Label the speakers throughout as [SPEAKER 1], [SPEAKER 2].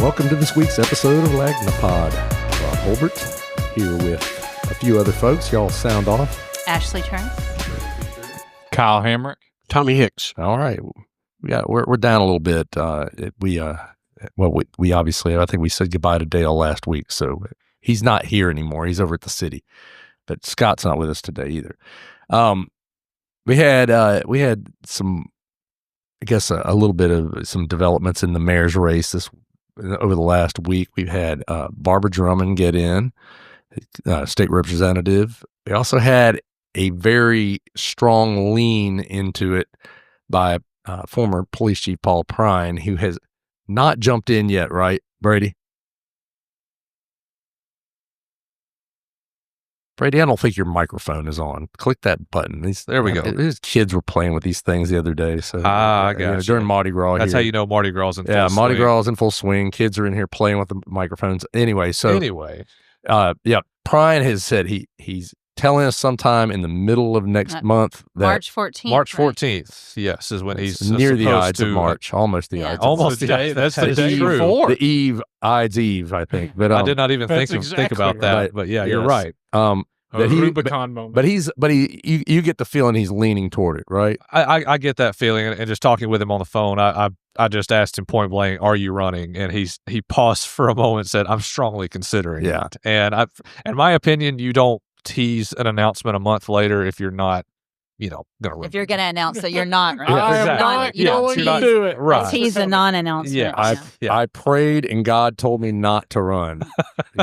[SPEAKER 1] Welcome to this week's episode of Lagnapod. Rob Holbert here with a few other folks. Y'all sound off.
[SPEAKER 2] Ashley Turner.
[SPEAKER 3] Kyle Hamrick.
[SPEAKER 4] Tommy Hicks.
[SPEAKER 1] All right. We're down a little bit. We obviously, I think we said goodbye to Dale last week, so he's not here anymore. He's over at the city, but Scott's not with us today either. We had some, I guess, a little bit of some developments in the mayor's race over the last week. We've had Barbara Drummond get in, state representative. We also had a very strong lean into it by former police chief Paul Prine, who has not jumped in yet, right, Brady? Brady, I don't think your microphone is on. Click that button.
[SPEAKER 3] There we go.
[SPEAKER 1] These kids were playing with these things the other day. So
[SPEAKER 3] I got you.
[SPEAKER 1] during Mardi Gras.
[SPEAKER 3] That's how you know Mardi Gras is in full swing.
[SPEAKER 1] Yeah, Mardi Gras is in full swing. Kids are in here playing with the microphones. Anyway, Prine has said he's telling us sometime in the middle of next month. That
[SPEAKER 2] March 14th.
[SPEAKER 3] March
[SPEAKER 2] right?
[SPEAKER 3] 14th, yes, is when he's
[SPEAKER 1] near the Ides of
[SPEAKER 3] to,
[SPEAKER 1] March. Almost the Ides.
[SPEAKER 3] Almost the Ides. That's the day
[SPEAKER 1] eve,
[SPEAKER 3] true.
[SPEAKER 1] The Eve, Ides Eve, I think. But
[SPEAKER 3] I did not even think about that.
[SPEAKER 1] Right.
[SPEAKER 3] But yeah,
[SPEAKER 1] Yes.
[SPEAKER 3] you're right.
[SPEAKER 5] Rubicon moment.
[SPEAKER 1] But you get the feeling he's leaning toward it, right?
[SPEAKER 3] I get that feeling, and just talking with him on the phone, I just asked him point blank, "Are you running?" And he paused for a moment and said, "I'm strongly considering it." And in my opinion, you don't tease an announcement a month later if you're not, gonna run.
[SPEAKER 2] If you're going to announce that you're not, right?
[SPEAKER 3] Exactly.
[SPEAKER 2] You don't
[SPEAKER 5] do it.
[SPEAKER 3] Right.
[SPEAKER 2] tease a non-announcement.
[SPEAKER 1] I prayed and God told me not to run.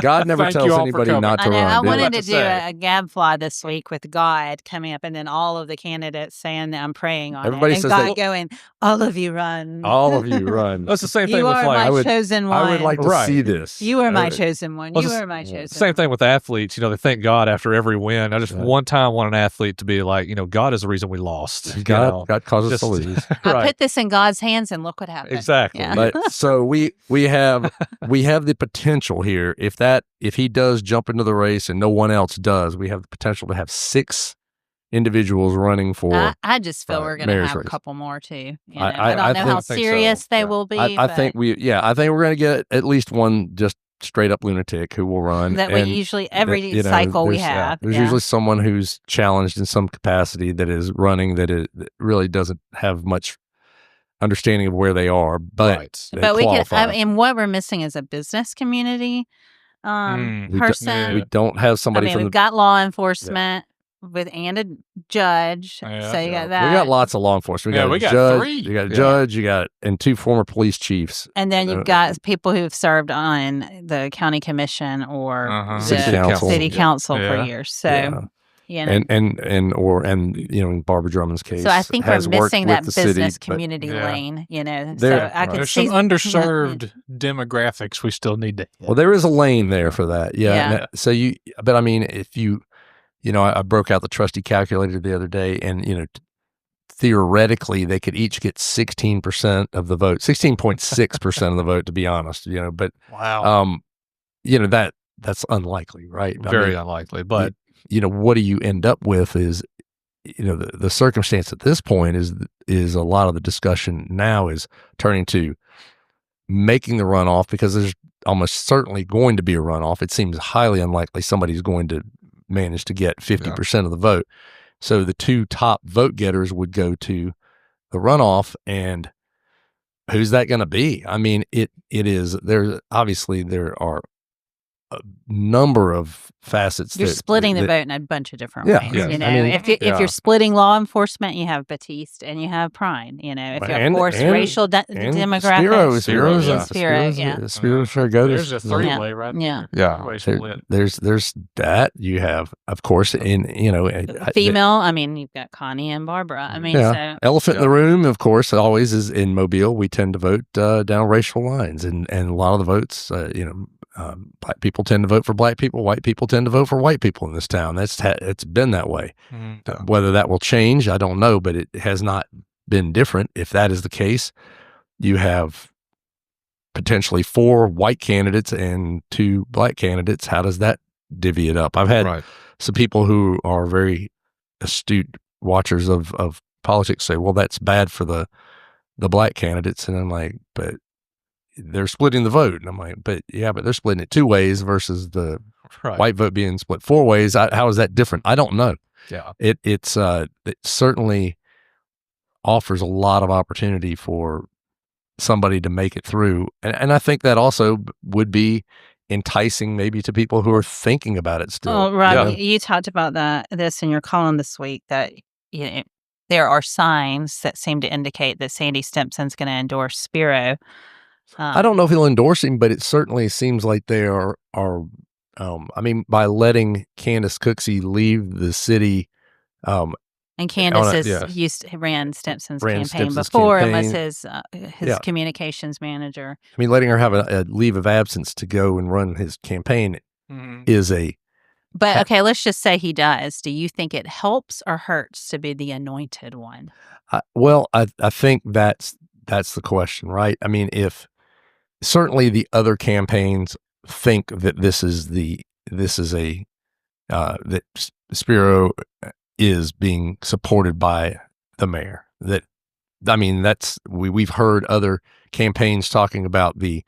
[SPEAKER 1] God never
[SPEAKER 5] Thank
[SPEAKER 1] tells
[SPEAKER 5] you all for
[SPEAKER 1] anybody
[SPEAKER 5] coming.
[SPEAKER 1] not to
[SPEAKER 2] I know.
[SPEAKER 1] run.
[SPEAKER 2] I
[SPEAKER 1] do
[SPEAKER 2] wanted
[SPEAKER 1] it.
[SPEAKER 2] to do a gadfly this week with God coming up, and then all of the candidates saying that I'm praying on
[SPEAKER 1] Everybody
[SPEAKER 2] it, and
[SPEAKER 1] says
[SPEAKER 2] God
[SPEAKER 1] that-
[SPEAKER 2] going, "All of you run.
[SPEAKER 1] All of you run.
[SPEAKER 3] That's the same thing
[SPEAKER 2] You
[SPEAKER 3] with
[SPEAKER 2] are
[SPEAKER 3] like
[SPEAKER 2] my chosen one.
[SPEAKER 1] I would like to
[SPEAKER 3] Right.
[SPEAKER 1] see this.
[SPEAKER 2] You are my chosen one.
[SPEAKER 3] Well,
[SPEAKER 2] You
[SPEAKER 3] it's
[SPEAKER 2] are my chosen.
[SPEAKER 3] same thing with athletes. They thank God after every win. I just one time want an athlete to be like, God is the reason we lost.
[SPEAKER 1] God causes us to
[SPEAKER 3] Just-
[SPEAKER 1] lose.
[SPEAKER 2] I
[SPEAKER 3] Right.
[SPEAKER 2] put this in God's hands, and look what happened.
[SPEAKER 3] Exactly.
[SPEAKER 2] Yeah.
[SPEAKER 1] But so we have the potential here. If he does jump into the race and no one else does, we have the potential to have 6 individuals running for.
[SPEAKER 2] I just feel we're going to
[SPEAKER 1] mayor's
[SPEAKER 2] have
[SPEAKER 1] race.
[SPEAKER 2] a couple more too.
[SPEAKER 1] I
[SPEAKER 2] don't know how
[SPEAKER 3] think so.
[SPEAKER 2] serious they
[SPEAKER 3] Yeah.
[SPEAKER 2] will be.
[SPEAKER 1] I think we're going to get at least one just straight up lunatic who will run.
[SPEAKER 2] that we
[SPEAKER 1] and
[SPEAKER 2] usually every
[SPEAKER 1] that,
[SPEAKER 2] cycle we
[SPEAKER 1] there's-
[SPEAKER 2] have.
[SPEAKER 1] There's
[SPEAKER 2] yeah.
[SPEAKER 1] usually someone who's challenged in some capacity that is running that really doesn't have much understanding of where they are, but
[SPEAKER 3] Right.
[SPEAKER 1] they
[SPEAKER 2] But we can.
[SPEAKER 1] qualify.
[SPEAKER 2] I mean, what we're missing is a business community person.
[SPEAKER 1] We don't have somebody from
[SPEAKER 2] we've got law enforcement and a judge.
[SPEAKER 5] Yeah.
[SPEAKER 2] So you got
[SPEAKER 1] we
[SPEAKER 2] that.
[SPEAKER 1] got lots of law enforcement.
[SPEAKER 5] Yeah,
[SPEAKER 1] We
[SPEAKER 5] we
[SPEAKER 1] got a
[SPEAKER 5] got
[SPEAKER 1] judge.
[SPEAKER 5] 3.
[SPEAKER 1] You got a
[SPEAKER 5] Yeah.
[SPEAKER 1] judge. And 2 former police chiefs.
[SPEAKER 2] And then you've got people who've served on the county commission or
[SPEAKER 5] Uh-huh.
[SPEAKER 2] the
[SPEAKER 1] City council.
[SPEAKER 2] city council for
[SPEAKER 5] Yeah.
[SPEAKER 2] years. So you know.
[SPEAKER 1] and in Barbara Drummond's case.
[SPEAKER 2] So I think we're
[SPEAKER 1] has worked
[SPEAKER 2] missing
[SPEAKER 1] with
[SPEAKER 2] that
[SPEAKER 1] the city,
[SPEAKER 2] business
[SPEAKER 1] but-
[SPEAKER 2] community
[SPEAKER 5] Yeah.
[SPEAKER 2] lane. So
[SPEAKER 1] There-
[SPEAKER 2] I could
[SPEAKER 5] There's
[SPEAKER 2] see
[SPEAKER 5] some underserved demographics we still need to hit.
[SPEAKER 1] Well, there is a lane there for that. Yeah.
[SPEAKER 2] Yeah.
[SPEAKER 1] And, so but I mean, if I broke out the trusty calculator the other day, and theoretically they could each get 16% of the vote, 16.6% of the vote, to be honest. But
[SPEAKER 5] Wow.
[SPEAKER 1] that's unlikely, right?
[SPEAKER 3] Very unlikely. But
[SPEAKER 1] What do you end up with is, the circumstance at this point is a lot of the discussion now is turning to making the runoff, because there's almost certainly going to be a runoff. It seems highly unlikely somebody's going to manage to get 50% of the vote. So the 2 top vote getters would go to the runoff, and who's that going to be? I mean, there are a number of facets.
[SPEAKER 2] You're splitting the
[SPEAKER 1] that-
[SPEAKER 2] vote in a bunch of different
[SPEAKER 1] Yeah.
[SPEAKER 2] ways.
[SPEAKER 1] Yes.
[SPEAKER 2] You know,
[SPEAKER 1] I mean,
[SPEAKER 2] if you're splitting law enforcement, you have Batiste and you have Prine. If you're of course racial demographics,
[SPEAKER 1] Spiro,
[SPEAKER 2] yeah.
[SPEAKER 1] Spiro sure go.
[SPEAKER 5] There's a 3-way right
[SPEAKER 2] Yeah.
[SPEAKER 3] yeah.
[SPEAKER 5] Way split.
[SPEAKER 1] There's that. You have, of course,
[SPEAKER 2] Female. I mean, you've got Connie and Barbara. I mean, so
[SPEAKER 1] elephant in the room, of course, always is in Mobile. We tend to vote down racial lines, and a lot of the votes, black people tend to vote for black people. White people tend to vote for white people in this town. It's been that way.
[SPEAKER 5] Mhm.
[SPEAKER 1] Whether that will change, I don't know, but it has not been different. If that is the case, you have potentially 4 white candidates and 2 black candidates. How does that divvy it up? I've had some people who are very astute watchers of politics say, well, that's bad for the black candidates. And I'm like, but they're splitting the vote. And I'm like, but they're splitting it 2 ways versus the white vote being split 4 ways. How is that different? I don't know.
[SPEAKER 3] Yeah.
[SPEAKER 1] It certainly offers a lot of opportunity for somebody to make it through. And I think that also would be enticing maybe to people who are thinking about it still.
[SPEAKER 2] Oh, Rob, you talked about this in your column this week, that there are signs that seem to indicate that Sandy Stimpson's going to endorse Spiro.
[SPEAKER 1] I don't know if he'll endorse him, but it certainly seems like they are I mean, by letting Candace Cooksey leave the city.
[SPEAKER 2] And Candace ran Stimpson's campaign before and was his communications manager.
[SPEAKER 1] I mean, letting her have a leave of absence to go and run his campaign is a...
[SPEAKER 2] But, okay, let's just say he does. Do you think it helps or hurts to be the anointed one?
[SPEAKER 1] I think that's the question, right? I mean, if certainly the other campaigns think that that Spiro is being supported by the mayor. We've heard other campaigns talking about the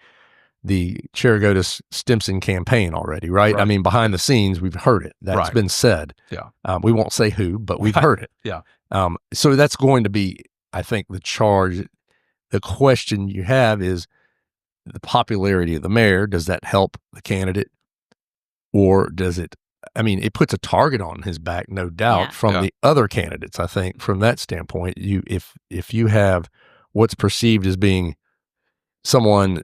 [SPEAKER 1] Cherigotis Stimpson campaign already, right? I mean, behind the scenes, we've heard it. That's been said.
[SPEAKER 3] Yeah.
[SPEAKER 1] We won't say who, but we've heard it.
[SPEAKER 3] Yeah.
[SPEAKER 1] So that's going to be, I think, the charge. The question you have is the popularity of the mayor. Does that help the candidate, or does it? I mean, it puts a target on his back, no doubt, from the other candidates. I think from that standpoint, if you have what's perceived as being someone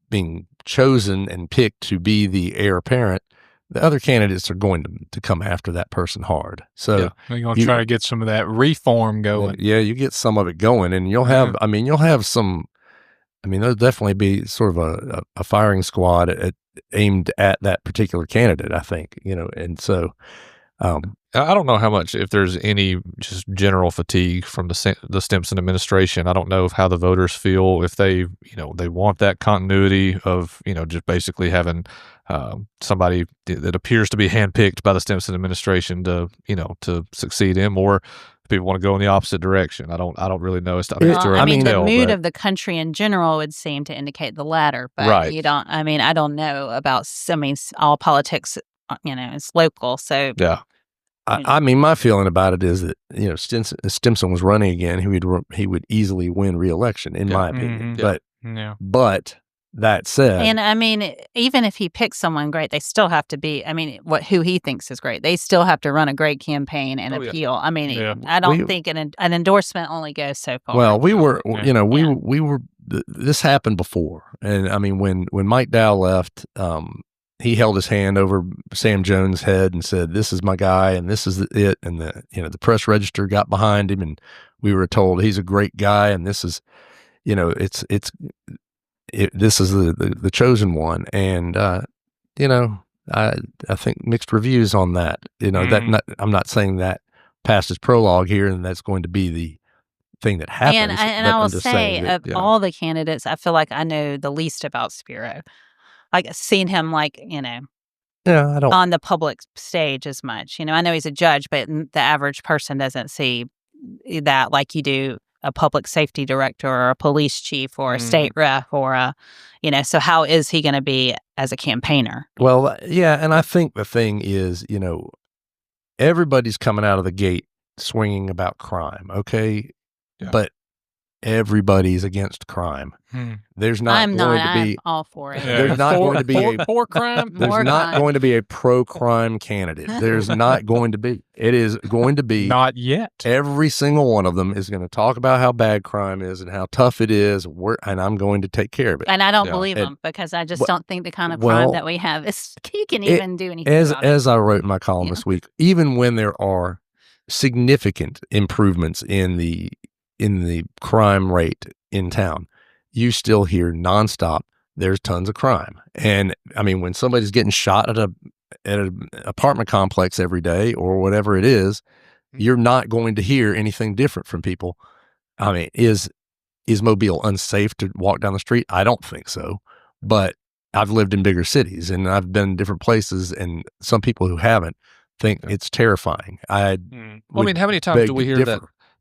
[SPEAKER 1] being chosen and picked to be the heir apparent, the other candidates are going to come after that person hard. So
[SPEAKER 5] they're going to try to get some of that reform going.
[SPEAKER 1] Yeah, you get some of it going, and you'll have. I mean, you'll have some. I mean, there'll definitely be sort of a firing squad aimed at that particular candidate, I think, and so
[SPEAKER 3] I don't know how much, if there's any just general fatigue from the Stimpson administration. I don't know how the voters feel, if they want that continuity of, just basically having somebody that appears to be handpicked by the Stimpson administration to succeed him, or people want to go in the opposite direction. I don't really know.
[SPEAKER 2] The mood of the country in general would seem to indicate the latter, but I don't know about, all politics, it's local. So
[SPEAKER 1] yeah. I mean, my feeling about it is that, Stimpson was running again. He would easily win re-election, in my opinion.
[SPEAKER 5] Mm-hmm.
[SPEAKER 1] But that said,
[SPEAKER 2] and I mean, even if he picks someone great, they still have to be. I mean, who he thinks is great, they still have to run a great campaign and appeal. I mean, I don't think an endorsement only goes so far.
[SPEAKER 1] Well, we were. This happened before, and I mean, when Mike Dow left, he held his hand over Sam Jones' head and said, "This is my guy, and this is it." And the press register got behind him, and we were told he's a great guy, and this is, this is the chosen one. And I think mixed reviews on that. I'm not saying that past his prologue here, and that's going to be the thing that happens.
[SPEAKER 2] And I will say, all the candidates, I feel like I know the least about Spiro. Like, seen him I don't on the public stage as much. I know he's a judge, but the average person doesn't see that like you do a public safety director or a police chief or a state rep or so how is he going to be as a campaigner?
[SPEAKER 1] Well, yeah. And I think the thing is, everybody's coming out of the gate swinging about crime. Okay. Yeah. But everybody's against crime. There's not
[SPEAKER 2] I'm all for it.
[SPEAKER 1] There's not going to be
[SPEAKER 5] for crime.
[SPEAKER 1] There's not going to be a pro-crime candidate. There's not going to be. It is going to be
[SPEAKER 5] not yet.
[SPEAKER 1] Every single one of them is going to talk about how bad crime is and how tough it is, and I'm going to take care of it.
[SPEAKER 2] And I don't believe them, because I just don't think the kind of crime that we have is you can even do anything.
[SPEAKER 1] As I wrote in my column this week, even when there are significant improvements in the crime rate in town, you still hear nonstop, there's tons of crime. And I mean, when somebody's getting shot at an apartment complex every day or whatever it is, you're not going to hear anything different from people. I mean, is Mobile unsafe to walk down the street? I don't think so. But I've lived in bigger cities and I've been in different places, and some people who haven't think it's terrifying.
[SPEAKER 3] How many times do we hear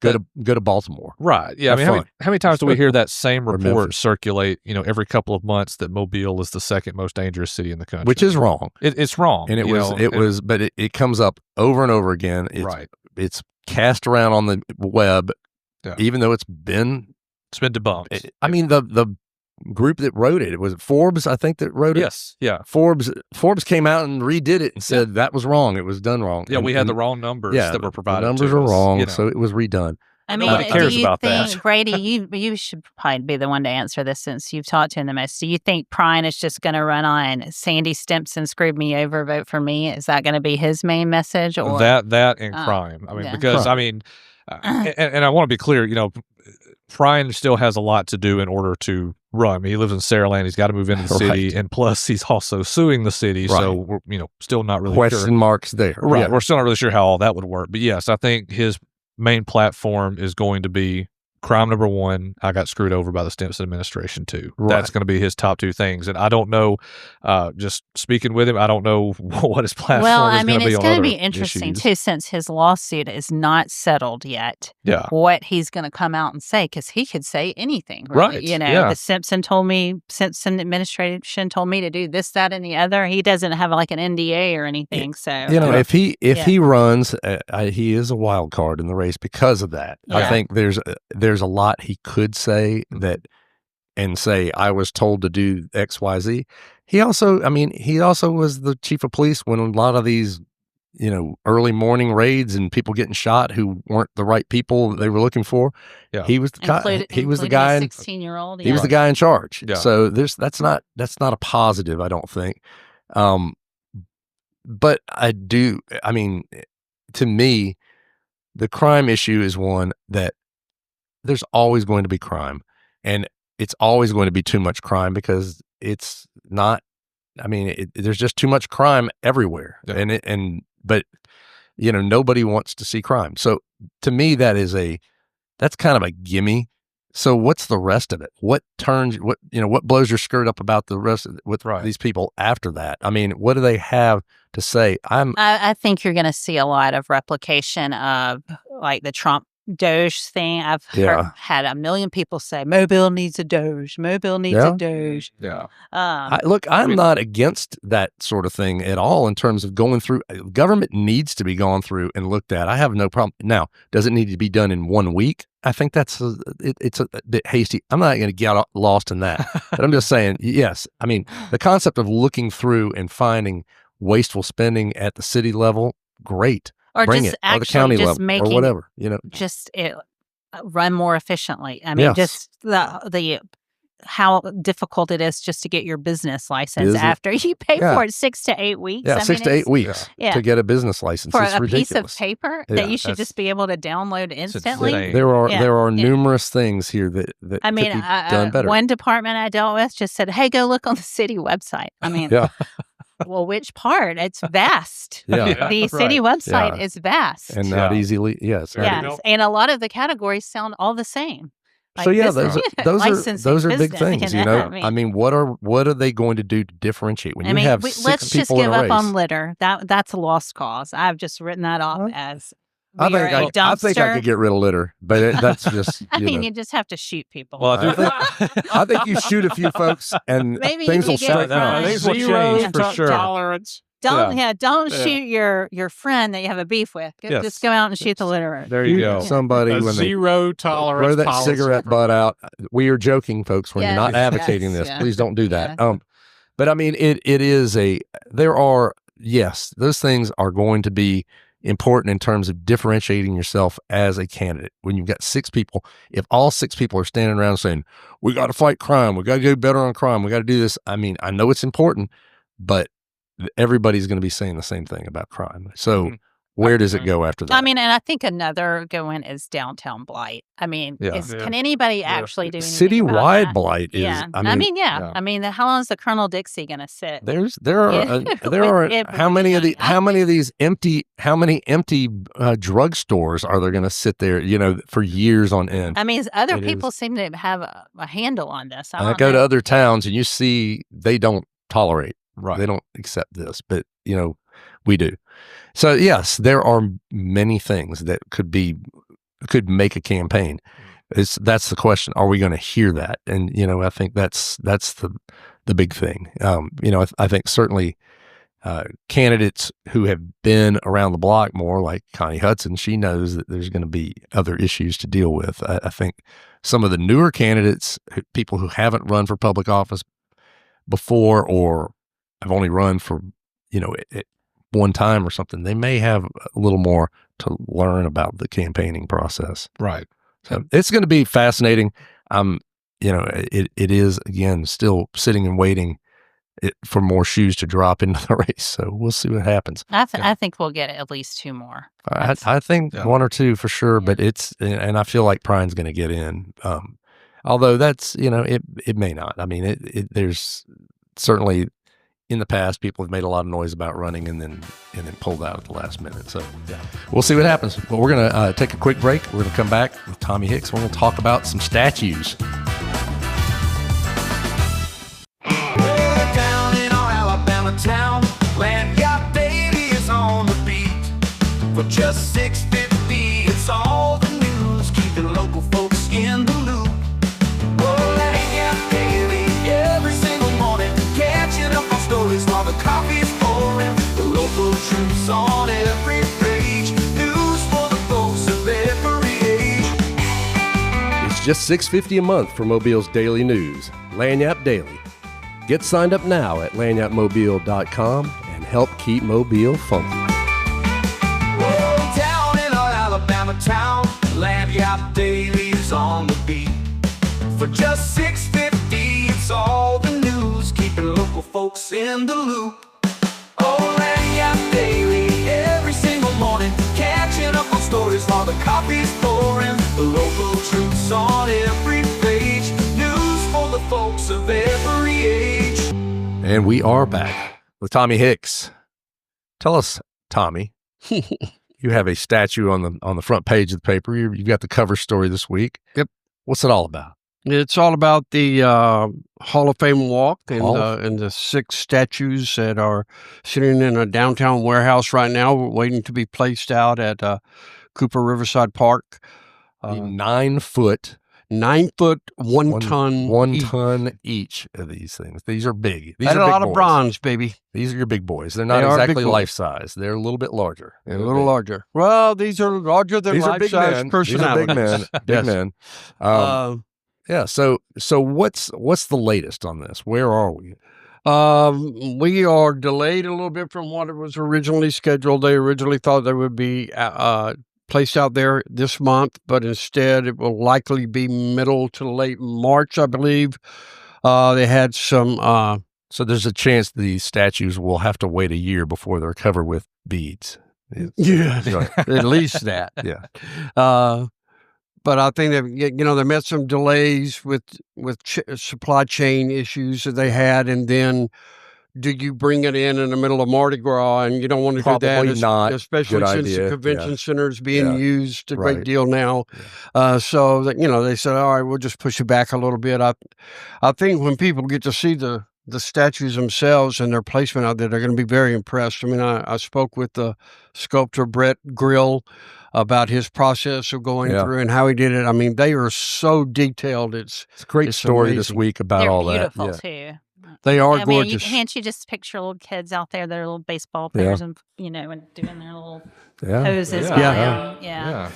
[SPEAKER 1] Go to Baltimore.
[SPEAKER 3] Right. Yeah.
[SPEAKER 1] Have
[SPEAKER 3] I mean,
[SPEAKER 1] fun.
[SPEAKER 3] how many times do we hear that same report circulate, every couple of months that Mobile is the second most dangerous city in the country?
[SPEAKER 1] Which is wrong.
[SPEAKER 3] It's wrong.
[SPEAKER 1] And but it comes up over and over again. It's cast around on the web, even though it's been
[SPEAKER 3] debunked.
[SPEAKER 1] I mean, the group that wrote it was Forbes, I think, that wrote it.
[SPEAKER 3] Yes, yeah.
[SPEAKER 1] Forbes came out and redid it and said that was wrong. It was done wrong.
[SPEAKER 3] Yeah, we had the wrong numbers that were provided.
[SPEAKER 1] The numbers are wrong, so it was redone.
[SPEAKER 2] I mean,
[SPEAKER 3] cares
[SPEAKER 2] do you
[SPEAKER 3] about
[SPEAKER 2] think,
[SPEAKER 3] that.
[SPEAKER 2] Brady, you should probably be the one to answer this since you've talked to him the most. Do you think Prine is just going to run on Sandy Stimpson screwed me over, vote for me? Is that going to be his main message? Or
[SPEAKER 3] that and crime? I mean, because I mean, and I want to be clear, Prine still has a lot to do in order to run. I mean, he lives in Saraland. He's got to move into the city, and plus he's also suing the city. Right. So we're still not really
[SPEAKER 1] question marks there.
[SPEAKER 3] Right, we're still not really sure how all that would work. But yes, I think his main platform is going to be crime number one. I got screwed over by the Stimpson administration too. Right. That's going to be his top two things. And I don't know, just speaking with him, I don't know what his platform is going to be on other issues. Well, I mean, it's going to be
[SPEAKER 2] interesting too, since his lawsuit is not settled yet.
[SPEAKER 3] Yeah.
[SPEAKER 2] What he's going to come out and say, because he could say anything. Really.
[SPEAKER 3] Right.
[SPEAKER 2] The Stimpson administration told me to do this, that, and the other. He doesn't have like an NDA or anything. So
[SPEAKER 1] if he runs, he is a wild card in the race because of that. Yeah. I think there's a lot he could say and say, I was told to do XYZ. He also was the chief of police when a lot of these, early morning raids and people getting shot who weren't the right people they were looking for. Yeah. He was the guy. He was the guy.
[SPEAKER 2] 16-year-old.
[SPEAKER 1] He was the guy in charge. Yeah. So that's not a positive, I don't think. But to me, the crime issue is one that there's always going to be crime, and it's always going to be too much crime because it's not. There's just too much crime everywhere, but nobody wants to see crime. So to me, that's kind of a gimme. So what's the rest of it? What blows your skirt up about the rest of it with these people after that? I mean, what do they have to say?
[SPEAKER 2] I think you're going to see a lot of replication of like the Trump Doge thing. I've had a million people say Mobile needs a Doge. Mobile needs a Doge.
[SPEAKER 3] Yeah.
[SPEAKER 1] I'm not against that sort of thing at all in terms of going through. Government needs to be gone through and looked at. I have no problem. Now, does it need to be done in 1 week? I think it's a bit hasty. I'm not going to get lost in that. But I'm just saying, yes. I mean, the concept of looking through and finding wasteful spending at the city level, great.
[SPEAKER 2] Or
[SPEAKER 1] bring
[SPEAKER 2] just
[SPEAKER 1] it, or the county level, or whatever,
[SPEAKER 2] just run more efficiently. I mean, just the how difficult it is just to get your business license after you pay for it 6 to 8 weeks.
[SPEAKER 1] Yeah, 6 to 8 weeks to get a business license.
[SPEAKER 2] For
[SPEAKER 1] it's
[SPEAKER 2] a
[SPEAKER 1] ridiculous.
[SPEAKER 2] Piece of paper that you should just be able to download instantly.
[SPEAKER 1] There are numerous things here that could be done better.
[SPEAKER 2] One department I dealt with just said, "Hey, go look on the city website." I mean, well, which part? It's vast. The city website is vast.
[SPEAKER 1] And not easily,
[SPEAKER 2] yes. And a lot of the categories sound all the same. Like
[SPEAKER 1] so those are big things, I mean, what are they going to do to differentiate when you have 6 people
[SPEAKER 2] let's just give up on litter. That's a lost cause. I've just written that off as
[SPEAKER 1] I think I could get rid of litter, but that's just.
[SPEAKER 2] You just have to shoot people.
[SPEAKER 3] Well,
[SPEAKER 1] I think you shoot a few folks, and things will straighten out.
[SPEAKER 3] Things will change for sure.
[SPEAKER 5] Tolerance.
[SPEAKER 2] Don't shoot your friend that you have a beef with. Just go out and shoot the litterer.
[SPEAKER 3] There you go.
[SPEAKER 1] Somebody when
[SPEAKER 5] zero tolerance.
[SPEAKER 1] Throw that cigarette butt out. We are joking, folks. We're not advocating this. Please don't do that. But I mean, it is those things are going to be important in terms of differentiating yourself as a candidate. When you've got 6 people, if all 6 people are standing around saying, we got to fight crime, we got to do better on crime, we got to do this. I mean, I know it's important, but everybody's going to be saying the same thing about crime. So where does it go after that?
[SPEAKER 2] I mean, and I think another good one is downtown blight. I mean, can anybody actually do anything
[SPEAKER 1] citywide
[SPEAKER 2] about that?
[SPEAKER 1] blight is? I
[SPEAKER 2] mean, how long is the Colonel Dixie going to sit?
[SPEAKER 1] There are how many of these empty drugstores are there going to sit there? For years on end.
[SPEAKER 2] I mean, other people seem to have a handle on this.
[SPEAKER 1] I go to other towns and you see they don't tolerate. Right. They don't accept this, but we do. So yes, there are many things that could be could make a campaign. That's the question. Are we going to hear that? And, I think that's the big thing. I think certainly candidates who have been around the block more, like Connie Hudson, she knows that there's going to be other issues to deal with. I think some of the newer candidates, people who haven't run for public office before or have only run for, at one time or something, they may have a little more to learn about the campaigning process.
[SPEAKER 3] Right.
[SPEAKER 1] So it's going to be fascinating. It is, again, still sitting and waiting for more shoes to drop into the race. So we'll see what happens.
[SPEAKER 2] I think we'll get at least 2 more.
[SPEAKER 1] I think 1 or 2 for sure, but and I feel like Prine's going to get in. Although that's, it may not. I mean, there's certainly in the past, people have made a lot of noise about running and then pulled out at the last minute. So we'll see what happens. But we're going to take a quick break. We're going to come back with Tommy Hicks. We're going to talk about some statues.
[SPEAKER 4] Down in our Alabama town, Lanyard Daily is on the beat. For just $6.50, it's all the news, keeping local folks in the loop. Oh, Lanyard Daily, every single morning, catching up on stories while the coffee's pouring. The local troops on every page, news for the folks of every age.
[SPEAKER 6] It's just $6.50 a month for Mobile's daily news, Lanyard Daily. Get signed up now at lanyardmobile.com and help keep Mobile funky.
[SPEAKER 4] Oh, down in our Alabama town, Lanyard Daily is on the beat. For just $6.50, it's all the news, keeping local folks in the loop. Oh, Lanyard Daily, every single morning, catching up on stories while the coffee's pouring. The local troops on every page, news for the folks of every age.
[SPEAKER 1] And we are back with Tommy Hicks. Tell us, Tommy, you have a statue on the front page of the paper. You've got the cover story this week.
[SPEAKER 7] Yep.
[SPEAKER 1] What's it all about?
[SPEAKER 7] It's all about the Hall of Fame walk and the 6 statues that are sitting in a downtown warehouse right now, waiting to be placed out at Cooper Riverside Park.
[SPEAKER 1] 9 foot.
[SPEAKER 7] 9 foot, 1 ton.
[SPEAKER 1] 1 ton each of these things. These are big. These
[SPEAKER 7] are
[SPEAKER 1] a
[SPEAKER 7] lot of bronze, baby.
[SPEAKER 1] These are your big boys. They're not exactly life size. They're a little bit larger.
[SPEAKER 7] They're a little larger. Well, these are larger than life size personalities.
[SPEAKER 1] These are big men. Big men. Yeah. So what's the latest on this? Where are we?
[SPEAKER 7] We are delayed a little bit from what it was originally scheduled. They originally thought they would be placed out there this month, but instead it will likely be middle to late March, I believe. They had some.
[SPEAKER 1] So there's a chance these statues will have to wait a year before they're covered with beads.
[SPEAKER 7] Yeah, at least that.
[SPEAKER 1] Yeah.
[SPEAKER 7] But I think that, they met some delays with supply chain issues that they had, and then do you bring it in the middle of Mardi Gras? And you don't want to do that,
[SPEAKER 1] not.
[SPEAKER 7] especially
[SPEAKER 1] Good
[SPEAKER 7] since
[SPEAKER 1] idea.
[SPEAKER 7] the convention center is being used a
[SPEAKER 1] Right.
[SPEAKER 7] great deal now. So that, they said, all right, we'll just push it back a little bit. I think when people get to see the statues themselves and their placement out there, they're going to be very impressed. I mean, I spoke with the Sculptor Brett Grill about his process of going through and how he did it. I mean, they are so detailed. It's
[SPEAKER 1] a great story
[SPEAKER 7] amazing.
[SPEAKER 1] This week about
[SPEAKER 2] They're
[SPEAKER 1] all
[SPEAKER 2] beautiful
[SPEAKER 1] that.
[SPEAKER 2] too.
[SPEAKER 7] They are
[SPEAKER 2] I mean,
[SPEAKER 7] gorgeous.
[SPEAKER 2] Can't you just picture little kids out there, their little baseball players, and and doing their little poses?
[SPEAKER 3] Yeah.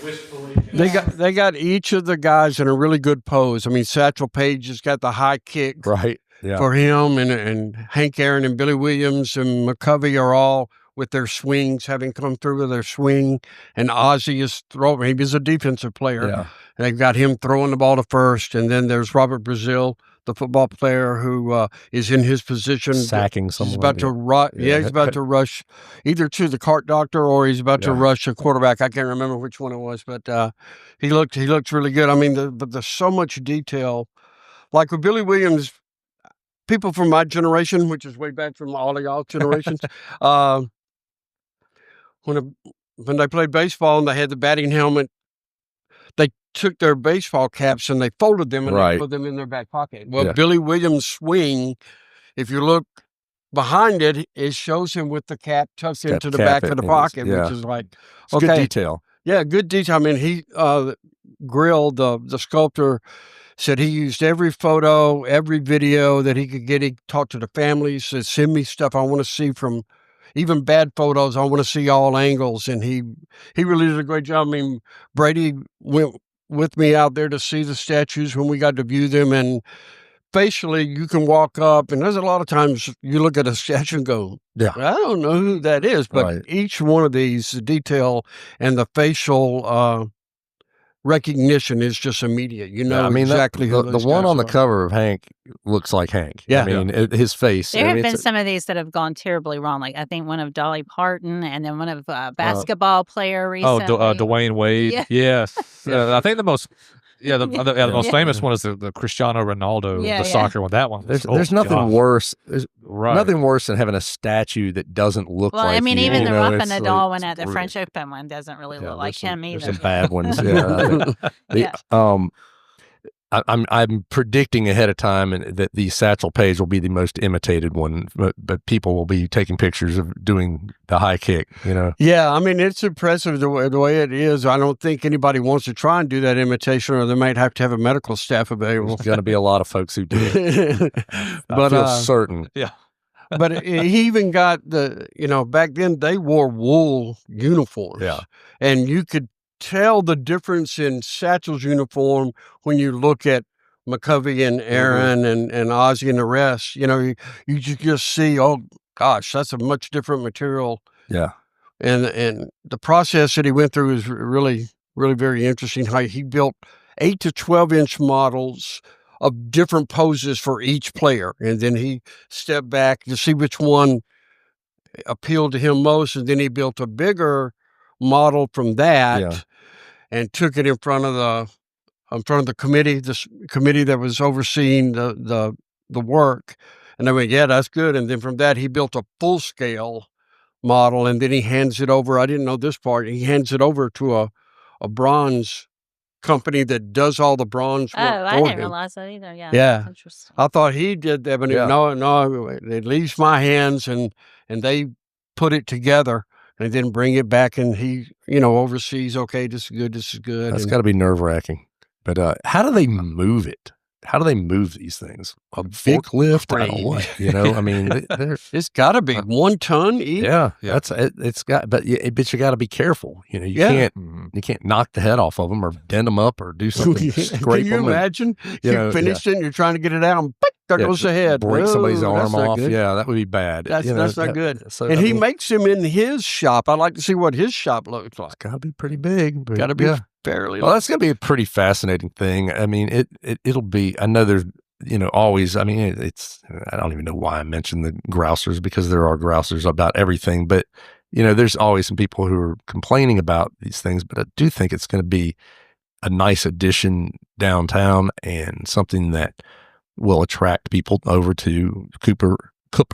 [SPEAKER 7] They got each of the guys in a really good pose. I mean, Satchel Paige has got the high kick
[SPEAKER 1] Right. Yeah.
[SPEAKER 7] for him, and Hank Aaron and Billy Williams and McCovey are all with their swings, having come through with their swing. And Ozzie is throwing. He was a defensive player.
[SPEAKER 1] Yeah.
[SPEAKER 7] They've got him throwing the ball to first, and then there's Robert Brazil, the football player who is in his position,
[SPEAKER 1] Sacking someone.
[SPEAKER 7] He's about to rush. Yeah, he's about to rush either to the cart doctor or he's about to rush a quarterback. I can't remember which one it was, but he looked really good. I mean, but there's so much detail. Like with Billy Williams, people from my generation, which is way back from all of y'all generations, when they played baseball and they had the batting helmet, they took their baseball caps and they folded them and they put them in their back pocket. Well, Billy Williams' swing, if you look behind it, it shows him with the cap tucked into the back of the pocket, which is like,
[SPEAKER 1] it's good detail.
[SPEAKER 7] Yeah, good detail. I mean, he Grill, the sculptor, said he used every photo, every video that he could get. He talked to the families, said, send me stuff I want to see from even bad photos. I want to see all angles. And he really did a great job. I mean, Brady went with me out there to see the statues when we got to view them. And facially, you can walk up, and there's a lot of times you look at a statue and go, I don't know who that is. But each one of these, the detail and the facial recognition is just immediate. You know, exactly who
[SPEAKER 1] the one on the cover of Hank looks like Hank.
[SPEAKER 7] Yeah.
[SPEAKER 1] I mean, his face.
[SPEAKER 2] There have been some of these that have gone terribly wrong. Like I think one of Dolly Parton, and then one of basketball player recently.
[SPEAKER 3] Dwayne Wade.
[SPEAKER 2] Yeah.
[SPEAKER 3] Yes. I think the most... Yeah, the most famous one is the Cristiano Ronaldo, the soccer one. That one.
[SPEAKER 1] There's nothing worse. There's nothing worse than having a statue that doesn't look like.
[SPEAKER 2] Well, I mean,
[SPEAKER 1] you,
[SPEAKER 2] even
[SPEAKER 1] you
[SPEAKER 2] the
[SPEAKER 1] know,
[SPEAKER 2] Rafa Nadal one at the French Open one doesn't really look like him either.
[SPEAKER 1] There's some bad ones. I'm predicting ahead of time that the Satchel Paige will be the most imitated one, but people will be taking pictures of doing the high kick, you know?
[SPEAKER 7] Yeah, I mean, it's impressive the way it is. I don't think anybody wants to try and do that imitation, or they might have to have a medical staff available.
[SPEAKER 1] There's going to be a lot of folks who do it. I feel certain.
[SPEAKER 7] Yeah. But he even got back then they wore wool uniforms.
[SPEAKER 1] Yeah.
[SPEAKER 7] And you could tell the difference in Satchel's uniform when you look at McCovey and Aaron and Ozzy and the rest. You know, you just see, oh gosh, that's a much different material.
[SPEAKER 1] Yeah.
[SPEAKER 7] And the process that he went through is really, really very interesting. How he built 8 to 12-inch models of different poses for each player, and then he stepped back to see which one appealed to him most, and then he built a bigger model from that. And took it in front of the committee, this committee that was overseeing the work. And they went, yeah, that's good. And then from that, he built a full scale model, and then he hands it over. I didn't know this part. He hands it over to a bronze company that does all the bronze work.
[SPEAKER 2] I didn't realize that either. Yeah.
[SPEAKER 7] Yeah.
[SPEAKER 2] Interesting.
[SPEAKER 7] I thought he did that, but no, it leaves my hands, and they put it together. And then bring it back, and he, oversees, okay, this is good.
[SPEAKER 1] That's got to be nerve-wracking. But how do they move it? How do they move these things? A forklift? I don't know what, I mean,
[SPEAKER 7] it's got to be 1 ton each.
[SPEAKER 1] Yeah. It's got, but you got to be careful. You can't knock the head off of them or dent them up or do something. Scrape
[SPEAKER 7] Can you
[SPEAKER 1] them
[SPEAKER 7] imagine? You finished it, and you're trying to get it out, and there goes the head.
[SPEAKER 1] Break somebody's arm off. Good. Yeah, that would be bad.
[SPEAKER 7] That's not good. So, and he makes them in his shop. I'd like to see what his shop looks like.
[SPEAKER 1] It's got to be pretty big.
[SPEAKER 7] Got to be fairly.
[SPEAKER 1] Well, that's going to be a pretty fascinating thing. I mean, it'll be. I know there's always. I mean, it's. I don't even know why I mentioned the grousers, because there are grousers about everything. But there's always some people who are complaining about these things. But I do think it's going to be a nice addition downtown, and something that will attract people over to Cooper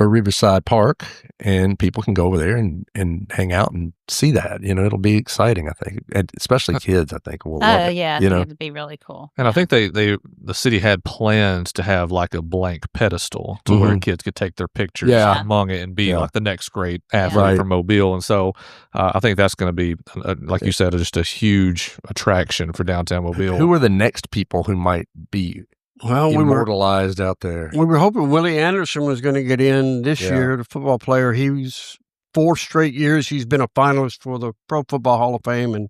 [SPEAKER 1] Riverside Park, and people can go over there and hang out and see that. It'll be exciting, I think, and especially kids, I think, will love it.
[SPEAKER 2] Yeah, it'd be really cool.
[SPEAKER 3] And I think the city had plans to have like a blank pedestal to where kids could take their pictures among it and be like the next great athlete from Mobile. And so I think that's going to be, like you said, just a huge attraction for downtown Mobile.
[SPEAKER 1] Who are the next people who might be immortalized out there?
[SPEAKER 7] We were hoping Willie Anderson was going to get in this year, the football player. He's 4 straight years he's been a finalist for the Pro Football Hall of Fame, and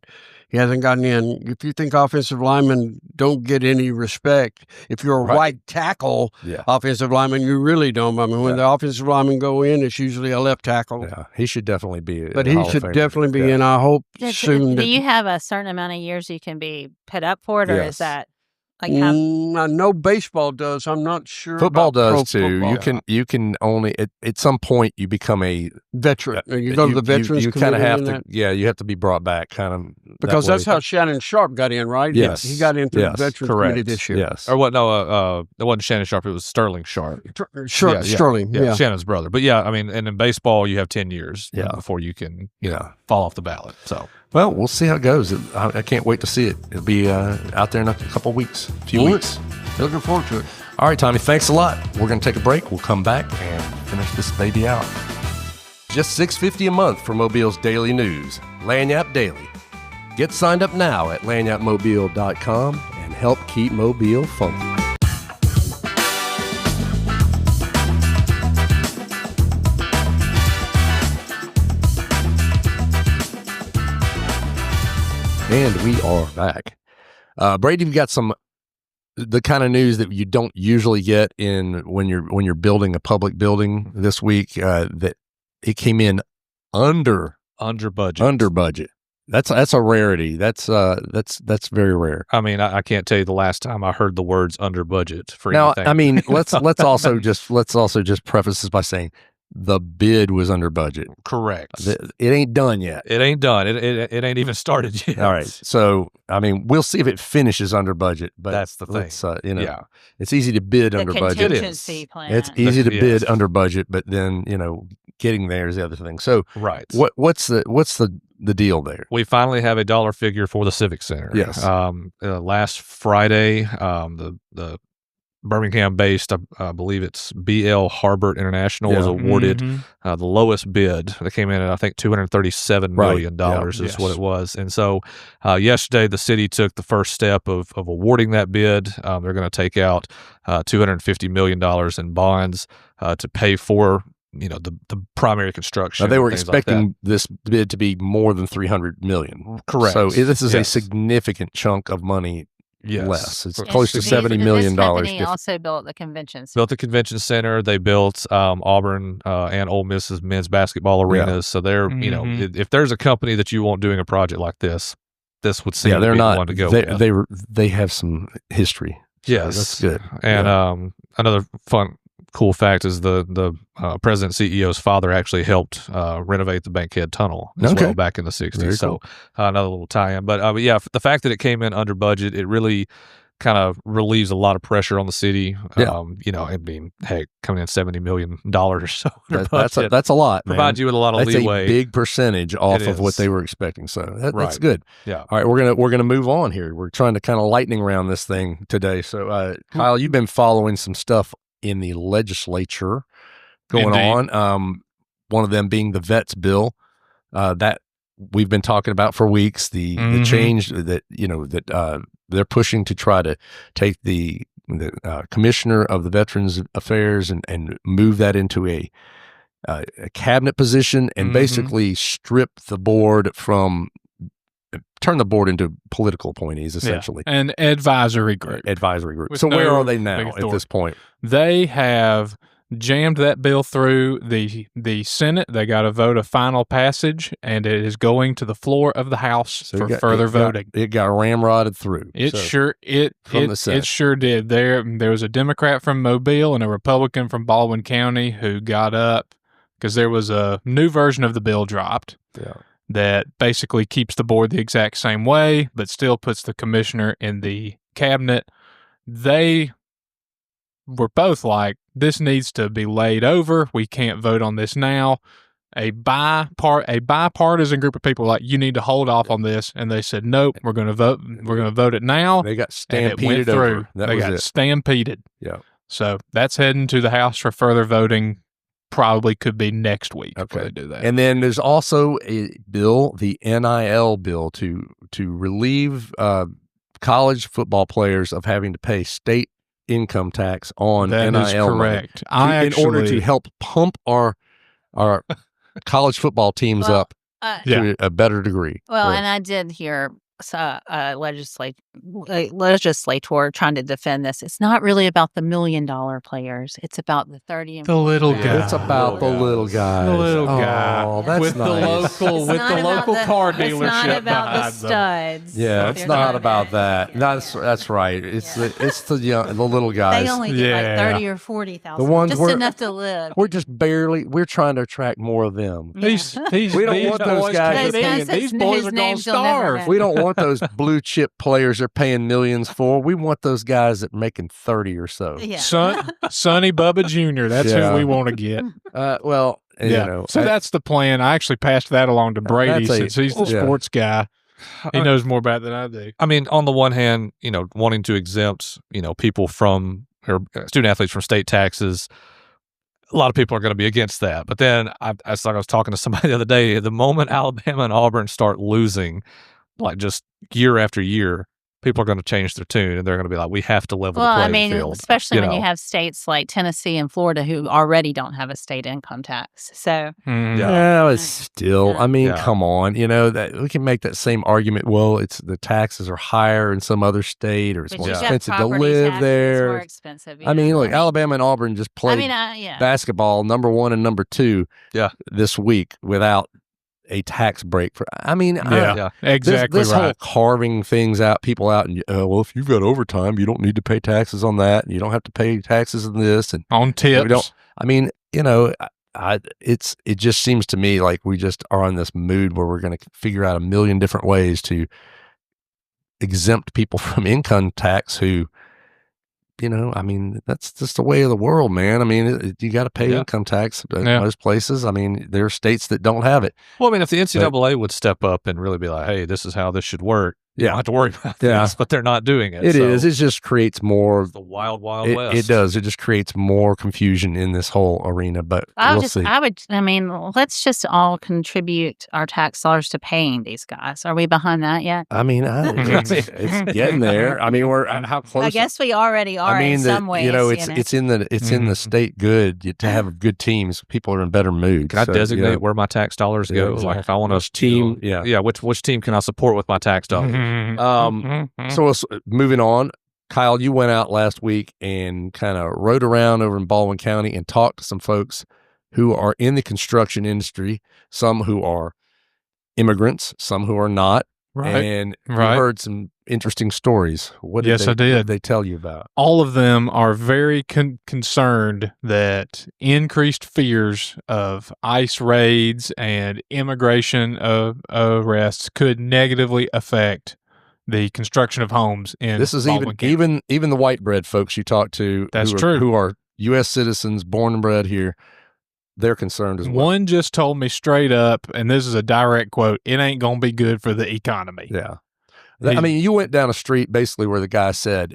[SPEAKER 7] he hasn't gotten in. If you think offensive linemen don't get any respect, if you're a right tackle offensive lineman, you really don't. I mean, when the offensive linemen go in, it's usually a left tackle.
[SPEAKER 1] Yeah, he should definitely be.
[SPEAKER 7] But he should definitely be in. I hope soon.
[SPEAKER 2] Do you have a certain amount of years you can be put up for it, or is that?
[SPEAKER 7] I know baseball does. I'm not sure.
[SPEAKER 1] Football
[SPEAKER 7] about
[SPEAKER 1] does too.
[SPEAKER 7] Football.
[SPEAKER 1] You can only at some point you become a
[SPEAKER 7] veteran. You go to the veterans.
[SPEAKER 1] You kind of have to. Yeah, you have to be brought back, kind of,
[SPEAKER 7] because that's how Shannon Sharp got in, right?
[SPEAKER 1] Yes,
[SPEAKER 7] he got into the veterans committee this year.
[SPEAKER 1] Yes,
[SPEAKER 3] or what? No, it wasn't Shannon Sharp. It was Sterling Sharp.
[SPEAKER 7] Sterling.
[SPEAKER 3] Yeah, Shannon's brother. But I mean, and in baseball, you have 10 years before you can fall off the ballot. So.
[SPEAKER 1] Well, we'll see how it goes. I can't wait to see it. It'll be out there in a couple weeks, few weeks.
[SPEAKER 7] Looking forward to it.
[SPEAKER 1] All right, Tommy, thanks a lot. We're going to take a break. We'll come back and finish this baby out. Just $6.50 a month for Mobile's daily news, Lagniappe Daily.
[SPEAKER 6] Get signed up now at lanyapmobile.com and help keep Mobile funky. And we are back. Brady, you've got the kind of news that you don't usually get when you're building a public building this week. That it came in under budget. That's a rarity. That's very rare.
[SPEAKER 3] I mean, I can't tell you the last time I heard the words under budget for
[SPEAKER 1] now,
[SPEAKER 3] anything.
[SPEAKER 1] I mean, let's also just preface this by saying the bid was under budget.
[SPEAKER 3] Correct.
[SPEAKER 1] It ain't done yet.
[SPEAKER 3] It ain't done. It ain't even started yet.
[SPEAKER 1] All right. So, I mean, we'll see if it finishes under budget. But
[SPEAKER 3] that's the thing.
[SPEAKER 1] It's easy to bid under budget.
[SPEAKER 2] Contingency plan.
[SPEAKER 1] It's easy to bid under budget, but then getting there is the other thing. So,
[SPEAKER 3] right.
[SPEAKER 1] What's the deal there?
[SPEAKER 3] We finally have a dollar figure for the Civic Center.
[SPEAKER 1] Yes.
[SPEAKER 3] Last Friday, the Birmingham-based, I believe it's B.L. Harbert International, was awarded the lowest bid. They came in at, I think, $237 million is what it was. And so yesterday, the city took the first step of awarding that bid. They're going to take out $250 million in bonds to pay for the primary construction.
[SPEAKER 1] Now, they were expecting this bid to be more than $300 million.
[SPEAKER 3] Correct.
[SPEAKER 1] So this is a significant chunk of money.
[SPEAKER 3] Yes.
[SPEAKER 1] Less. It's close to $70 million.
[SPEAKER 2] This company also built the convention center.
[SPEAKER 3] Built the convention center. They built Auburn and Ole Miss's men's basketball arenas. Yeah. So they're, if there's a company that you want doing a project like this would seem to be the one to go with.
[SPEAKER 1] They have some history. So
[SPEAKER 3] yes.
[SPEAKER 1] That's good.
[SPEAKER 3] And another cool fact is the president and CEO's father actually helped renovate the Bankhead Tunnel as well back in the 60s.
[SPEAKER 1] Very
[SPEAKER 3] so
[SPEAKER 1] cool.
[SPEAKER 3] Another little tie-in. But the fact that it came in under budget, it really kind of relieves a lot of pressure on the city.
[SPEAKER 1] Yeah.
[SPEAKER 3] I mean, heck, coming in $70 million or so.
[SPEAKER 1] That's a lot.
[SPEAKER 3] Provides you with a lot of leeway.
[SPEAKER 1] That's a big percentage off of what they were expecting. So that's good.
[SPEAKER 3] Yeah.
[SPEAKER 1] All right, we're gonna move on here. We're trying to kind of lightning round this thing today. So Kyle, you've been following some stuff in the legislature going on. One of them being the vets bill that we've been talking about for weeks. The change that they're pushing to try to take the commissioner of the Veterans Affairs and move that into a cabinet position and basically strip the board turn the board into political appointees, essentially.
[SPEAKER 5] Yeah. An advisory group.
[SPEAKER 1] So where are they now at this point?
[SPEAKER 5] They have jammed that bill through the Senate. They got a vote of final passage, and it is going to the floor of the House for further voting.
[SPEAKER 1] It got ramrodded through.
[SPEAKER 5] It sure did. There was a Democrat from Mobile and a Republican from Baldwin County who got up because there was a new version of the bill dropped.
[SPEAKER 1] Yeah.
[SPEAKER 5] That basically keeps the board the exact same way, but still puts the commissioner in the cabinet. They were both like, this needs to be laid over. We can't vote on this now. A bipartisan group of people were like, you need to hold off on this. And they said, nope, we're going to vote. We're going to vote it now.
[SPEAKER 1] They got stampeded over.
[SPEAKER 5] They got stampeded.
[SPEAKER 1] Yeah.
[SPEAKER 5] So that's heading to the House for further voting. Probably could be next week before they do that.
[SPEAKER 1] And then there's also a bill, the NIL bill, to relieve college football players of having to pay state income tax on NIL.
[SPEAKER 5] That is correct.
[SPEAKER 1] In order to help pump our college football teams up to a better degree.
[SPEAKER 2] Well, and I did hear a legislator trying to defend this. It's not really about the $1 million players. It's about the 30 and
[SPEAKER 5] the little guy.
[SPEAKER 1] It's about the little guys.
[SPEAKER 5] The little guy.
[SPEAKER 1] Oh, that's
[SPEAKER 5] with
[SPEAKER 1] nice.
[SPEAKER 5] the local car dealership.
[SPEAKER 2] It's not about the studs.
[SPEAKER 1] Yeah, it's not about that. That's right. It's the little guys.
[SPEAKER 2] They only get like 30 or 40,000.
[SPEAKER 1] The ones
[SPEAKER 2] just enough to live.
[SPEAKER 1] We're trying to attract more of them.
[SPEAKER 2] Yeah.
[SPEAKER 1] We don't want those guys.
[SPEAKER 5] These boys are going to starve.
[SPEAKER 1] We don't want those blue chip players they're paying millions for. We want those guys that are making 30 or so.
[SPEAKER 2] Yeah.
[SPEAKER 5] Sonny Bubba Jr. That's who we want to get.
[SPEAKER 1] So
[SPEAKER 5] that's the plan. I actually passed that along to Brady since he's the sports guy. He knows more about it than I do.
[SPEAKER 3] I mean, on the one hand, wanting to exempt, people from or student athletes from state taxes. A lot of people are going to be against that. But then I was talking to somebody the other day. The moment Alabama and Auburn start losing, like just year after year, people are going to change their tune and they're going to be like, we have to level the playing field.
[SPEAKER 2] Especially when you have states like Tennessee and Florida who already don't have a state income tax. So,
[SPEAKER 6] it's still, I mean, come on, that we can make that same argument. Well, it's the taxes are higher in some other state, or it's more expensive to live there.
[SPEAKER 2] It's more expensive.
[SPEAKER 6] I mean, look, Alabama and Auburn just played basketball number 1 and number 2 this week without a tax break for. I mean,
[SPEAKER 5] exactly.
[SPEAKER 6] This whole carving things out, people out, and well, if you've got overtime, you don't need to pay taxes on that. And you don't have to pay taxes on this and
[SPEAKER 5] on tips.
[SPEAKER 6] I mean, it just seems to me like we just are on this mood where we're going to figure out a million different ways to exempt people from income tax who. I mean, that's just the way of the world, man. I mean, you got to pay income tax in most places. I mean, there are states that don't have it.
[SPEAKER 3] Well, I mean, if the NCAA would step up and really be like, hey, this is how this should work, you don't have to worry about this, but they're not doing it.
[SPEAKER 6] It is. It just creates more.
[SPEAKER 3] The wild, wild west.
[SPEAKER 6] It does. It just creates more confusion in this whole arena, but we'll see.
[SPEAKER 2] Let's just all contribute our tax dollars to paying these guys. Are we behind that yet?
[SPEAKER 6] I mean, it's getting there. I mean, how close?
[SPEAKER 2] I guess we already are in some ways.
[SPEAKER 6] It's in the state good to have good teams. People are in better mood.
[SPEAKER 3] Can I designate where my tax dollars go? Like if I want a
[SPEAKER 6] team,
[SPEAKER 3] which team can I support with my tax dollars?
[SPEAKER 6] So moving on, Kyle, you went out last week and kind of rode around over in Baldwin County and talked to some folks who are in the construction industry, some who are immigrants, some who are not. Right. And you heard some interesting stories. What did they tell you about?
[SPEAKER 5] All of them are very concerned that increased fears of ICE raids and immigration arrests could negatively affect the construction of homes in
[SPEAKER 6] this is
[SPEAKER 5] Baldwin
[SPEAKER 6] even the white bread folks you talk to.
[SPEAKER 5] That's true.
[SPEAKER 6] Who are U.S. citizens, born and bred here. They're concerned as well.
[SPEAKER 5] One just told me straight up, and this is a direct quote, it ain't going to be good for the economy.
[SPEAKER 6] Yeah. I mean, you went down a street basically where the guy said,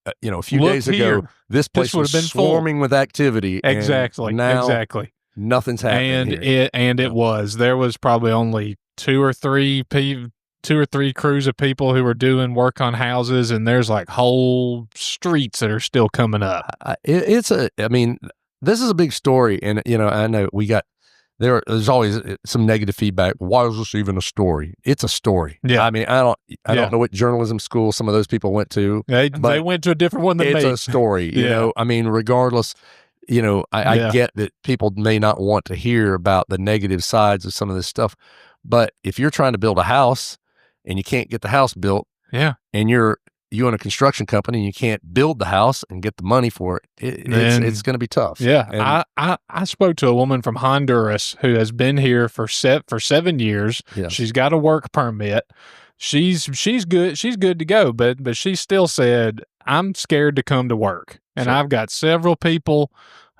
[SPEAKER 6] a few days ago, this place was been swarming with activity.
[SPEAKER 5] Exactly.
[SPEAKER 6] And now
[SPEAKER 5] And
[SPEAKER 6] nothing's happening here.
[SPEAKER 5] It was. There was probably only two or three crews of people who were doing work on houses, and there's like whole streets that are still coming up.
[SPEAKER 6] This is a big story, and I know there's always some negative feedback. Why is this even a story? It's a story. Yeah. I mean, I don't know what journalism school some of those people went to.
[SPEAKER 5] They went to a different one than me.
[SPEAKER 6] It's a story. I mean, regardless, I get that people may not want to hear about the negative sides of some of this stuff, but if you're trying to build a house and you can't get the house built, and you own a construction company and you can't build the house and get the money for it, it's going to be tough.
[SPEAKER 5] Yeah. And I spoke to a woman from Honduras who has been here for 7 years. Yes. She's got a work permit. She's good. She's good to go, but she still said, I'm scared to come to work. And I've got several people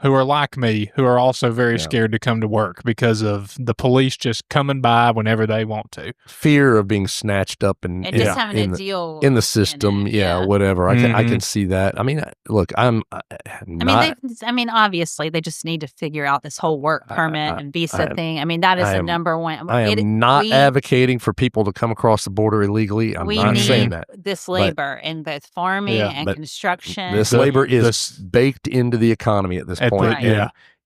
[SPEAKER 5] who are like me, who are also very scared to come to work because of the police just coming by whenever they want to.
[SPEAKER 6] Fear of being snatched up and
[SPEAKER 2] just having to deal
[SPEAKER 6] in the system, whatever. I can see that. I mean, look,
[SPEAKER 2] obviously, they just need to figure out this whole work permit and visa thing. I mean, that is the number one.
[SPEAKER 6] I am not advocating for people to come across the border illegally. I'm not saying that.
[SPEAKER 2] This labor in both farming and construction.
[SPEAKER 6] This labor is baked into the economy at this point.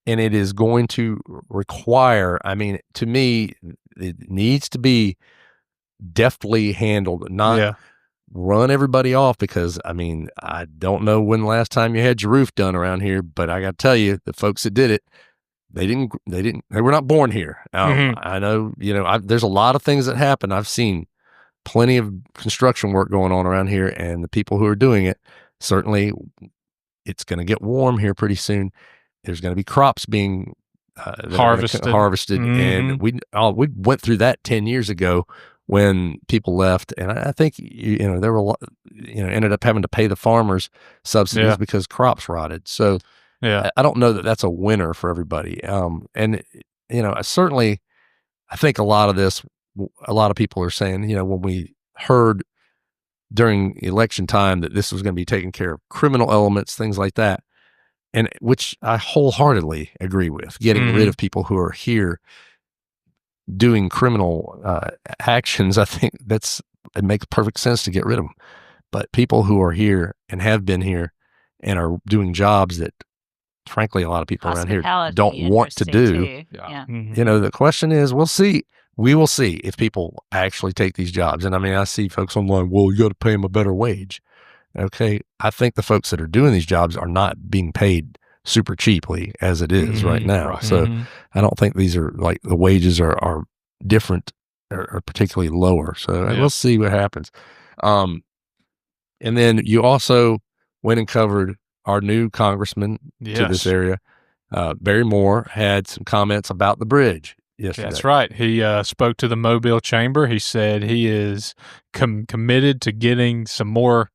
[SPEAKER 6] And it is going to require, to me, it needs to be deftly handled, not run everybody off because, I don't know when the last time you had your roof done around here, but I got to tell you, the folks that did it, they were not born here. I know, there's a lot of things that happen. I've seen plenty of construction work going on around here, and the people who are doing it, certainly it's going to get warm here pretty soon. There's going to be crops being harvested, and we went through that 10 years ago when people left, and I think there were a lot, ended up having to pay the farmers subsidies because crops rotted. So I don't know that that's a winner for everybody. And certainly, I think a lot of people are saying, when we heard during election time that this was going to be taking care of criminal elements, things like that. And which I wholeheartedly agree with, getting rid of people who are here. doing criminal actions, I think it makes perfect sense to get rid of them. But people who are here and have been here and are doing jobs that, frankly, a lot of people around here don't want to do.
[SPEAKER 2] Yeah.
[SPEAKER 6] The question is, we'll see. We will see if people actually take these jobs. And I mean, I see folks online, well, you got to pay them a better wage. Okay. I think the folks that are doing these jobs are not being paid super cheaply as it is right now. Right. So I don't think these are like the wages are different or particularly lower. So we'll see what happens. And then you also went and covered our new congressman to this area. Barry Moore had some comments about the bridge yesterday.
[SPEAKER 5] That's right. He spoke to the Mobile Chamber. He said he is committed to getting some more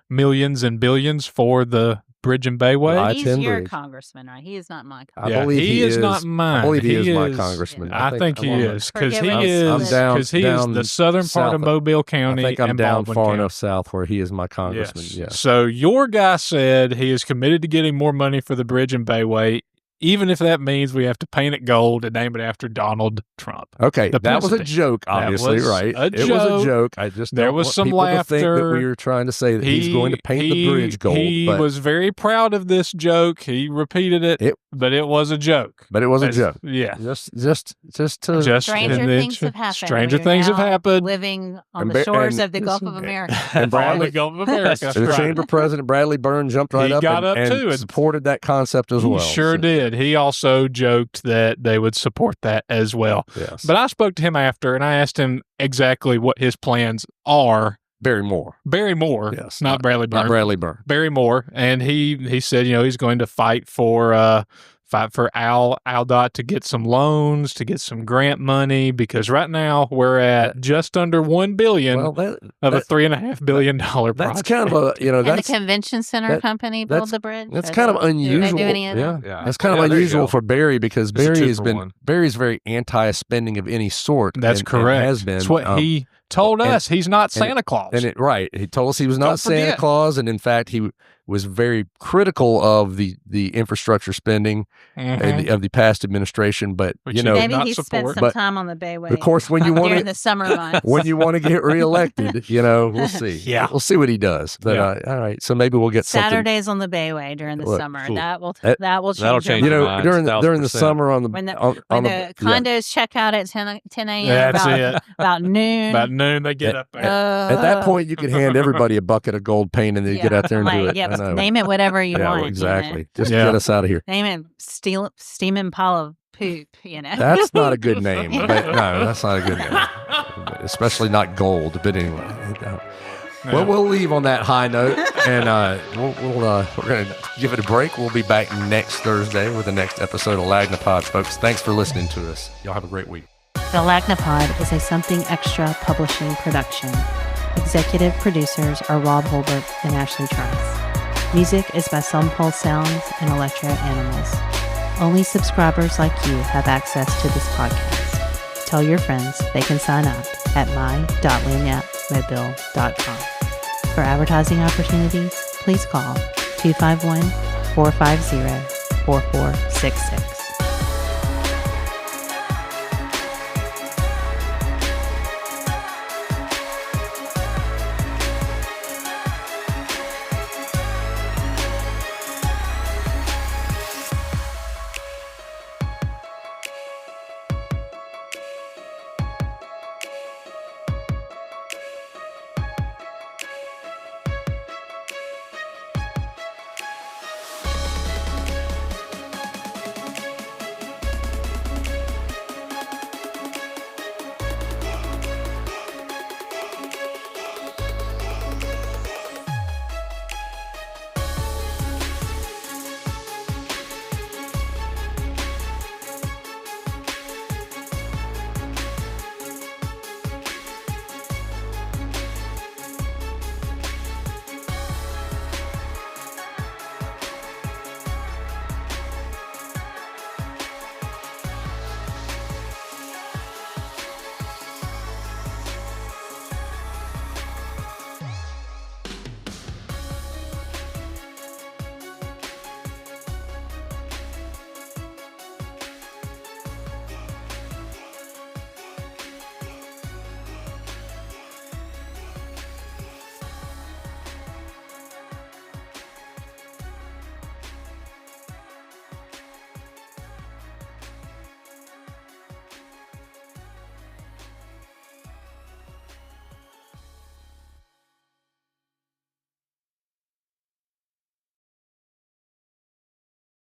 [SPEAKER 5] millions and billions for the Bridge and Bayway.
[SPEAKER 2] He's your congressman, right? He is not my congressman.
[SPEAKER 6] I believe he is
[SPEAKER 5] not mine.
[SPEAKER 6] I believe he is my congressman.
[SPEAKER 5] Yeah. I think he is because he is the southern part of Mobile County.
[SPEAKER 6] I think I'm
[SPEAKER 5] and
[SPEAKER 6] down
[SPEAKER 5] Baldwin
[SPEAKER 6] far
[SPEAKER 5] County.
[SPEAKER 6] enough south where he is my congressman. Yes.
[SPEAKER 5] So your guy said he is committed to getting more money for the Bridge and Bayway, even if that means we have to paint it gold and name it after Donald Trump.
[SPEAKER 6] Okay, that was a joke, obviously, right? It was a joke. I just
[SPEAKER 5] there was some laughter.
[SPEAKER 6] Think that we were trying to say that he's going to paint the bridge gold.
[SPEAKER 5] He was very proud of this joke. He repeated it, but it was a joke.
[SPEAKER 6] But it was a joke.
[SPEAKER 5] Yeah,
[SPEAKER 6] just
[SPEAKER 2] stranger things have happened.
[SPEAKER 5] Stranger things have happened.
[SPEAKER 2] Living on the shores of the Gulf of America.
[SPEAKER 6] And
[SPEAKER 5] the Gulf of America.
[SPEAKER 6] The chamber president Bradley Byrne jumped right up and supported that concept as well.
[SPEAKER 5] He sure did. He also joked that they would support that as well.
[SPEAKER 6] Yes.
[SPEAKER 5] But I spoke to him after, and I asked him exactly what his plans are.
[SPEAKER 6] Barry Moore.
[SPEAKER 5] Yes. Not Bradley Byrne.
[SPEAKER 6] Not Bradley Byrne.
[SPEAKER 5] Barry Moore. And he said, he's going to fight for AlDOT to get some loans, to get some grant money, because right now we're at just under $1 billion of a $3.5 billion project.
[SPEAKER 6] That's kind of a,
[SPEAKER 2] and the convention center company built the bridge.
[SPEAKER 6] That's kind of unusual.
[SPEAKER 2] Do they do any of that?
[SPEAKER 6] Yeah. That's kind of unusual for Barry because Barry's very anti-spending of any sort.
[SPEAKER 5] That's correct.
[SPEAKER 6] And has been.
[SPEAKER 5] That's what he told us. He's not Santa Claus.
[SPEAKER 6] He told us he was not Santa Claus, and in fact, he was very critical of the infrastructure spending of the past administration. But
[SPEAKER 2] maybe he spent some time on the Bayway.
[SPEAKER 6] Of course, when you want
[SPEAKER 2] during the summer months,
[SPEAKER 6] when you want to get reelected, we'll see.
[SPEAKER 5] Yeah,
[SPEAKER 6] we'll see what he does. But all right, so maybe we'll get
[SPEAKER 2] Saturdays on the Bayway during the summer. That will change.
[SPEAKER 3] That'll change.
[SPEAKER 6] During the summer on the
[SPEAKER 2] when the condos check out at 10 a.m.
[SPEAKER 5] That's
[SPEAKER 2] about noon.
[SPEAKER 5] About noon, they get up there.
[SPEAKER 6] At that point, you could hand everybody a bucket of gold paint, and then get out there and do it.
[SPEAKER 2] Yeah, name it whatever you want.
[SPEAKER 6] Exactly. Just get us out of here.
[SPEAKER 2] Name it Steaming Pile of Poop.
[SPEAKER 6] That's not a good name. But no, that's not a good name. Especially not gold. But anyway. Well, we'll leave on that high note, and we're going to give it a break. We'll be back next Thursday with the next episode of Lagnapod, folks. Thanks for listening to us. Y'all have a great week.
[SPEAKER 2] The Lagnapod is a Something Extra publishing production. Executive producers are Rob Holbert and Ashley Trice. Music is by Some Pulse Sounds and Electro Animals. Only subscribers like you have access to this podcast. Tell your friends they can sign up at my.lanyapmobile.com. For advertising opportunities, please call 251-450-4466.